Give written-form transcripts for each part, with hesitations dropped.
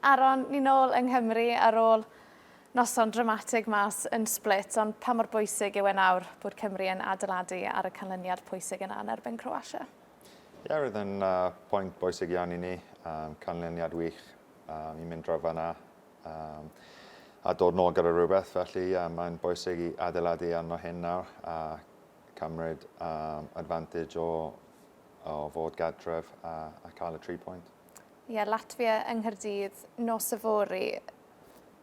Aron, ni nôl yng Nghymru ar ôl noson dramatig mas yn Split, ond pa mor bwysig yw e nawr bod Cymru yn adeiladu ar y canlyniad pwysig yna yn erbyn Croatia? Ie, roedd yn pwynt bwysig iawn i ni, canlyniad wych i mynd draw fan'na a dod nôl gyda rhywbeth, felly mae'n bwysig i adeiladu arno hyn nawr a cymryd advantage o fod gadref a cael y 3 pwynt. Ie, Latvia yng Nghaerdydd nos yfory.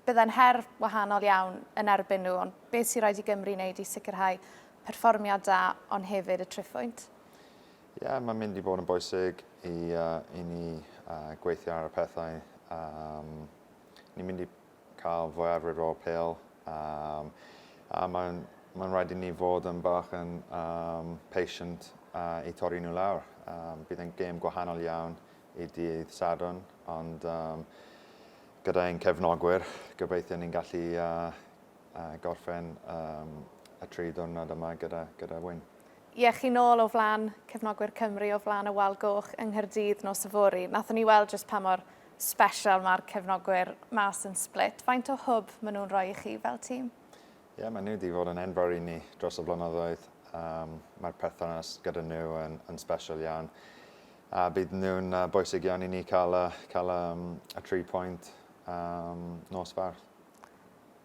Byddai'n her wahanol iawn yn erbyn nhw, ond beth sy'n rhaid i Gymru wneud i sicrhau perfformiad da, ond hefyd y triphwynt? Ie, mae'n mynd i bod yn bwysig i ni gweithio ar y pethau. Ni'n mynd i cael fwyafrif o'r pêl, a mae'n rhaid i ni fod yn bach yn patient i torri nhw lawr. Bydd yn gêm gwahanol iawn i dydd Sadwrn, ond gyda ein cefnogwyr, gobeithio ni'n gallu gorffen y 3 diwrnod yma gyda win. Ie, chi nôl o flaen cefnogwyr Cymru o flaen y Wal Goch yng Nghaerdydd nos yfory. Nathon ni weld jyst pa mor special mae'r cefnogwyr mas yn Split. Faint o hwb maen nhw'n rhoi i chi fel tîm? Ie, maen nhw wedi fod yn enfawr i ni dros y blynyddoedd. Mae'r perthynas gyda nhw yn special iawn. A bydd nhw'n bwysig iawn i ni cael y 3 pwynt nos Mawrth.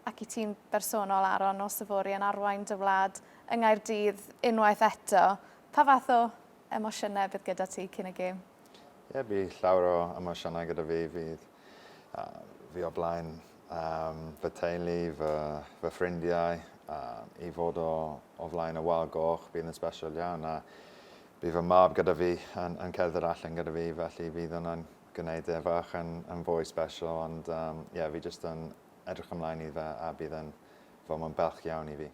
Ac i tîm bersonol Aron nos yfory yn arwain dy wlad yng Nghaerdydd unwaith eto. Pa fath o emosiynau bydd gyda ti cyn y gêm? Ie, bydd llawer o emosiynau gyda fi. Fi o blaen fy teulu, fy ffrindiau, i fod o flaen y Wal Goch bydd yn special iawn. Bydd fy mab gyda fi yn cerdded allan gyda fi, felly bydd hwnna'n gwneud e fach yn fwy special, ond fi jyst yn edrych ymlaen i fe a bydd yn belch iawn i fi.